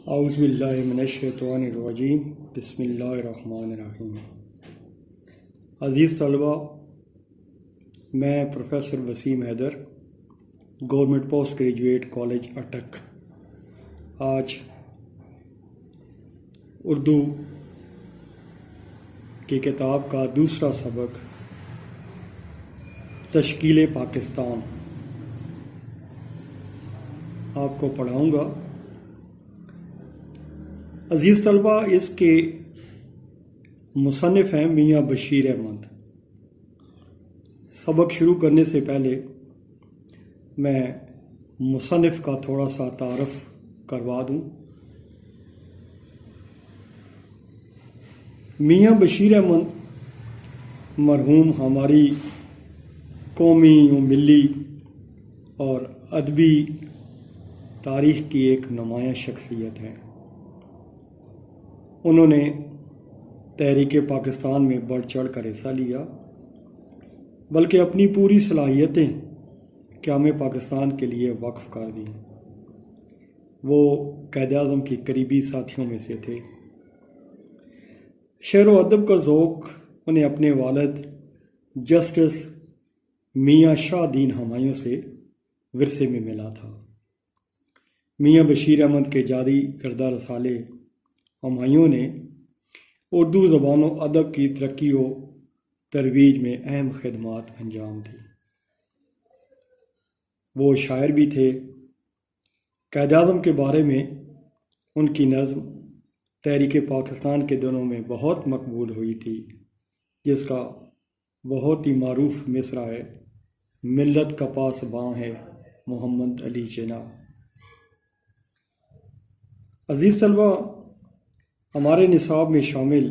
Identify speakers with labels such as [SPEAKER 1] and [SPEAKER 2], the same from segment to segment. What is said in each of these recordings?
[SPEAKER 1] اعوذ باللہ من الشیطان الرجیم بسم اللہ الرحمن الرحیم۔ عزیز طلبہ، میں professor Waseem Haider, government post graduate college Attock, آج اردو کی کتاب کا دوسرا سبق تشکیل پاکستان آپ کو پڑھاؤں گا۔ عزیز طلبہ، اس کے مصنف ہیں میاں بشیر احمد۔ سبق شروع کرنے سے پہلے میں مصنف کا تھوڑا سا تعارف کروا دوں۔ میاں بشیر احمد مرحوم ہماری قومی و ملی اور ادبی تاریخ کی ایک نمایاں شخصیت ہے۔ انہوں نے تحریک پاکستان میں بڑھ چڑھ کر حصہ لیا، بلکہ اپنی پوری صلاحیتیں قیام پاکستان کے لیے وقف کر دیں۔ وہ قائد اعظم کی قریبی ساتھیوں میں سے تھے۔ شعر و ادب کا ذوق انہیں اپنے والد جسٹس میاں شاہ دین ہمایوں سے ورثے میں ملا تھا۔ میاں بشیر احمد کے جاری کردہ رسالے ہمایوں نے اردو زبان و ادب کی ترقی و ترویج میں اہم خدمات انجام دی۔ وہ شاعر بھی تھے۔ قائد اعظم کے بارے میں ان کی نظم تحریک پاکستان کے دنوں میں بہت مقبول ہوئی تھی، جس کا بہت ہی معروف مصرع ہے: ملت کا پاسباں ہے محمد علی جناح۔ عزیز طلبہ، ہمارے نصاب میں شامل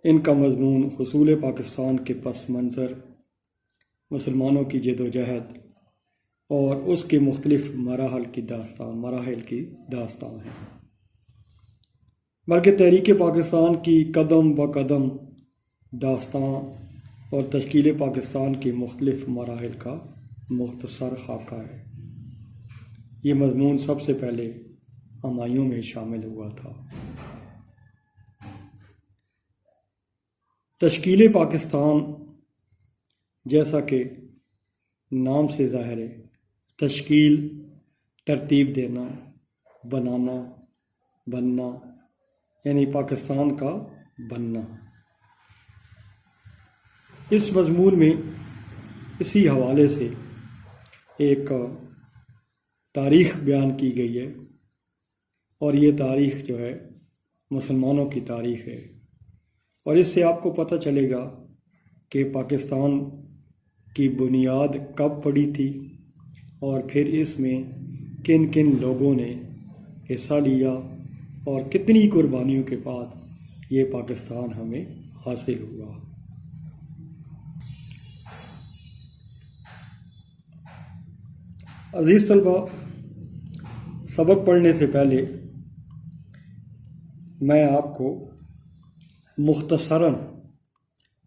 [SPEAKER 1] ان کا مضمون حصول پاکستان کے پس منظر، مسلمانوں کی جد و جہد اور اس کے مختلف مراحل کی داستان ہے، بلکہ تحریک پاکستان کی قدم بہ قدم داستان اور تشکیل پاکستان کے مختلف مراحل کا مختصر خاکہ ہے۔ یہ مضمون سب سے پہلے ہمایوں میں شامل ہوا تھا۔ تشکیل پاکستان، جیسا کہ نام سے ظاہر ہے، تشکیل ترتیب دینا، بنانا، بننا، یعنی پاکستان کا بننا۔ اس مضمون میں اسی حوالے سے ایک تاریخ بیان کی گئی ہے، اور یہ تاریخ جو ہے مسلمانوں کی تاریخ ہے، اور اس سے آپ کو پتہ چلے گا کہ پاکستان کی بنیاد کب پڑی تھی، اور پھر اس میں کن کن لوگوں نے حصہ لیا، اور کتنی قربانیوں کے بعد یہ پاکستان ہمیں حاصل ہوا۔ عزیز طلبہ، سبق پڑھنے سے پہلے میں آپ کو مختصراً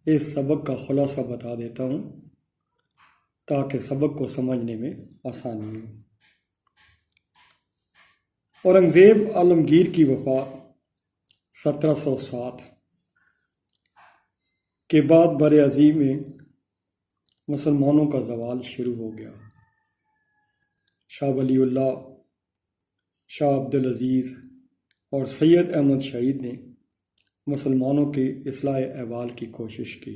[SPEAKER 1] اس سبق کا خلاصہ بتا دیتا ہوں تاکہ سبق کو سمجھنے میں آسانی ہو۔ اورنگزیب عالمگیر کی وفات 1707 کے بعد برعظیم میں مسلمانوں کا زوال شروع ہو گیا۔ شاہ ولی اللہ، شاہ عبدالعزیز اور سید احمد شہید نے مسلمانوں کی اصلاح احوال کی کوشش کی،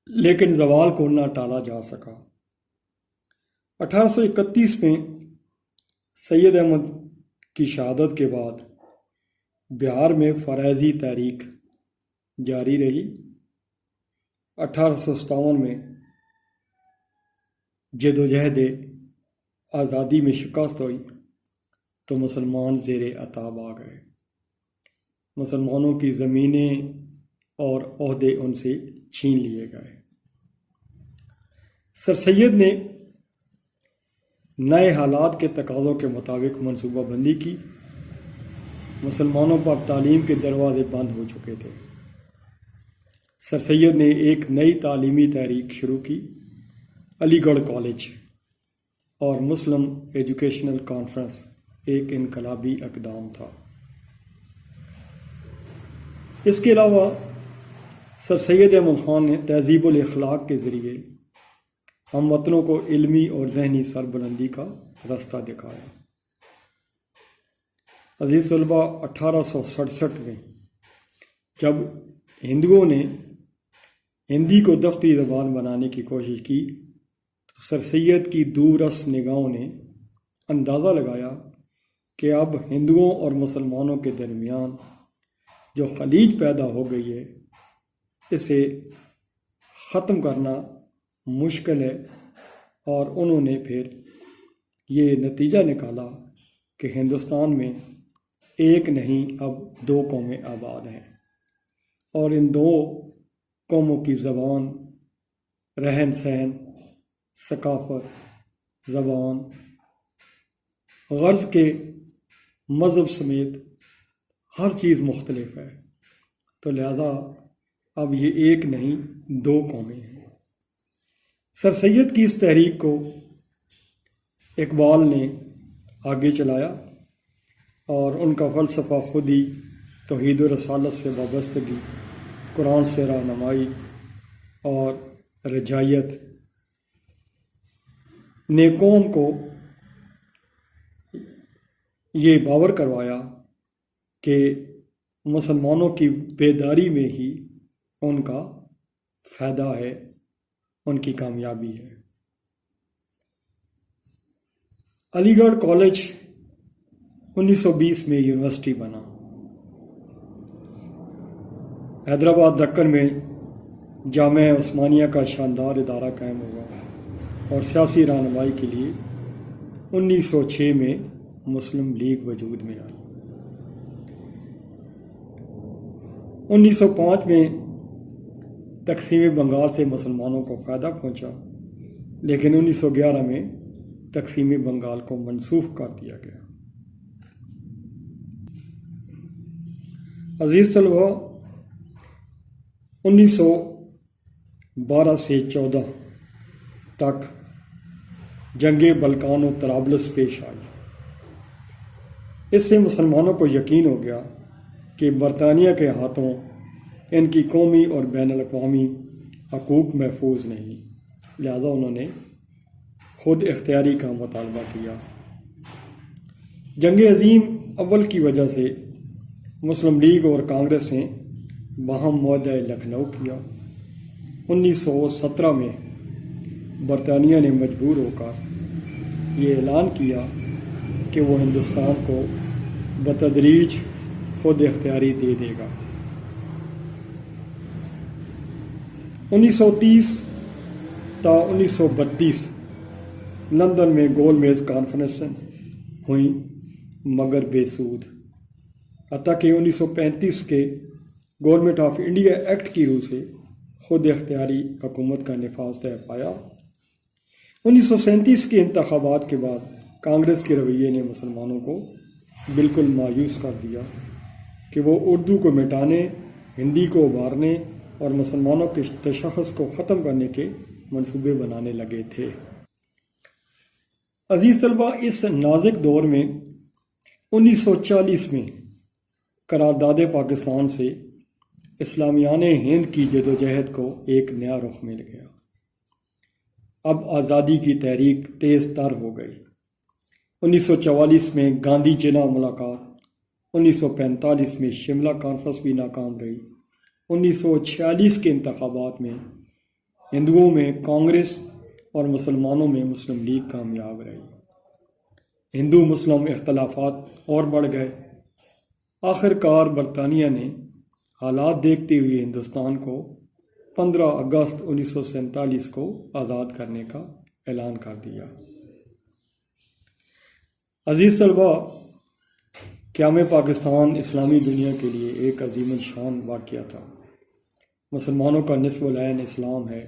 [SPEAKER 1] لیکن زوال کو نہ ٹالا جا سکا۔ 1831 میں سید احمد کی شہادت کے بعد بہار میں فرائضی تحریک جاری رہی۔ 1857 میں جد و جہد آزادی میں شکست ہوئی تو مسلمان زیر عتاب آ گئے۔ مسلمانوں کی زمینیں اور عہدے ان سے چھین لیے گئے۔ سر سید نے نئے حالات کے تقاضوں کے مطابق منصوبہ بندی کی۔ مسلمانوں پر تعلیم کے دروازے بند ہو چکے تھے۔ سر سید نے ایک نئی تعلیمی تحریک شروع کی، علی گڑھ کالج اور مسلم ایجوکیشنل کانفرنس ایک انقلابی اقدام تھا۔ اس کے علاوہ سر سید احمد خان نے تہذیب الاخلاق کے ذریعے ہم وطنوں کو علمی اور ذہنی سربلندی کا راستہ دکھایا۔ عزیز طلباء، 1867 میں جب ہندوؤں نے ہندی کو دفتری زبان بنانے کی کوشش کی تو سر سید کی دورس نگاہوں نے اندازہ لگایا کہ اب ہندوؤں اور مسلمانوں کے درمیان جو خلیج پیدا ہو گئی ہے اسے ختم کرنا مشکل ہے، اور انہوں نے پھر یہ نتیجہ نکالا کہ ہندوستان میں ایک نہیں اب 2 قومیں آباد ہیں، اور ان 2 قوموں کی زبان، رہن سہن، ثقافت، زبان، غرض کے مذہب سمیت ہر چیز مختلف ہے، تو لہذا اب یہ ایک نہیں 2 قومیں ہیں۔ سر سید کی اس تحریک کو اقبال نے آگے چلایا، اور ان کا فلسفہ خودی، توحید و رسالت سے وابستگی، قرآن سے رہنمائی اور رجائیت نے قوم کو یہ باور کروایا کہ مسلمانوں کی بیداری میں ہی ان کا فائدہ ہے، ان کی کامیابی ہے۔ علی گڑھ کالج 1920 میں یونیورسٹی بنا۔ حیدرآباد دکن میں جامعہ عثمانیہ کا شاندار ادارہ قائم ہوا، اور سیاسی رہنمائی کے لیے 1906 میں مسلم لیگ وجود میں آئی۔ 1905 میں تقسیم بنگال سے مسلمانوں کو فائدہ پہنچا، لیکن 1911 میں تقسیم بنگال کو منسوخ کر دیا گیا۔ عزیز طلباء، 1912 سے 14 تک جنگ بلقان و طرابلس پیش آئی۔ اس سے مسلمانوں کو یقین ہو گیا کہ برطانیہ کے ہاتھوں ان کی قومی اور بین الاقوامی حقوق محفوظ نہیں، لہذا انہوں نے خود اختیاری کا مطالبہ کیا۔ جنگ عظیم اول کی وجہ سے مسلم لیگ اور کانگریس نے باہم معاہدہ لکھنؤ کیا۔ 1917 میں برطانیہ نے مجبور ہو کر یہ اعلان کیا کہ وہ ہندوستان کو بتدریج خود اختیاری دے دے گا۔ 1930 تا 1932 لندن میں گول میز کانفرنس ہوئیں، مگر بے سود، حتیٰ کہ 1935 کے گورنمنٹ آف انڈیا ایکٹ کی روح سے خود اختیاری حکومت کا نفاذ طے پایا۔ 1937 کے انتخابات کے بعد کانگریس کے رویے نے مسلمانوں کو بالکل مایوس کر دیا کہ وہ اردو کو مٹانے، ہندی کو ابھارنے اور مسلمانوں کے تشخص کو ختم کرنے کے منصوبے بنانے لگے تھے۔ عزیز طلباء، اس نازک دور میں 1940 میں قرارداد پاکستان سے اسلامیان ہند کی جدوجہد کو ایک نیا رخ مل گیا۔ اب آزادی کی تحریک تیز تر ہو گئی۔ 1944 میں گاندھی جناح ملاقات، 1945 میں شملہ کانفرنس بھی ناکام رہی۔ 1946 کے انتخابات میں ہندوؤں میں کانگریس اور مسلمانوں میں مسلم لیگ کامیاب رہی۔ ہندو مسلم اختلافات اور بڑھ گئے۔ آخر کار برطانیہ نے حالات دیکھتے ہوئے ہندوستان کو 15 اگست 1947 کو آزاد کرنے کا اعلان کر دیا۔ عزیز طلباء، قیام پاکستان اسلامی دنیا کے لیے ایک عظیم الشان واقعہ تھا۔ مسلمانوں کا نصب العین اسلام ہے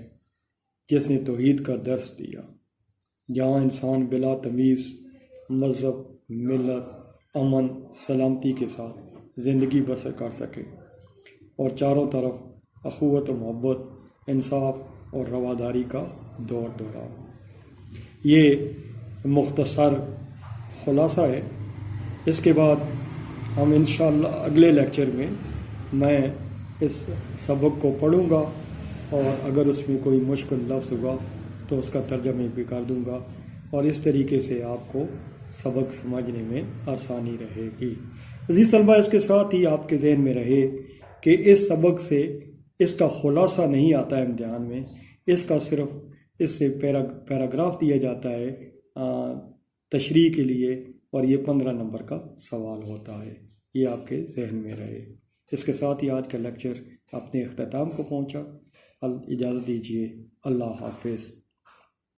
[SPEAKER 1] جس نے توحید کا درس دیا، جہاں انسان بلا تمیز مذہب، ملت، امن، سلامتی کے ساتھ زندگی بسر کر سکے، اور چاروں طرف اخوت و محبت، انصاف اور رواداری کا دور دورہ۔ یہ مختصر خلاصہ ہے اس کے بعد ہم انشاءاللہ اگلے لیکچر میں میں اس سبق کو پڑھوں گا، اور اگر اس میں کوئی مشکل لفظ ہوا تو اس کا ترجمہ بھی کر دوں گا، اور اس طریقے سے آپ کو سبق سمجھنے میں آسانی رہے گی۔ عزیز طلبہ، اس کے ساتھ ہی آپ کے ذہن میں رہے کہ اس سبق سے اس کا خلاصہ نہیں آتا ہے امتحان میں، اس کا صرف اس سے پیراگراف دیا جاتا ہے تشریح کے لیے، اور یہ 15 نمبر کا سوال ہوتا ہے۔ یہ آپ کے ذہن میں رہے۔ اس کے ساتھ ہی آج کا لیکچر اپنے اختتام کو پہنچا۔ اجازت دیجیے، اللہ حافظ۔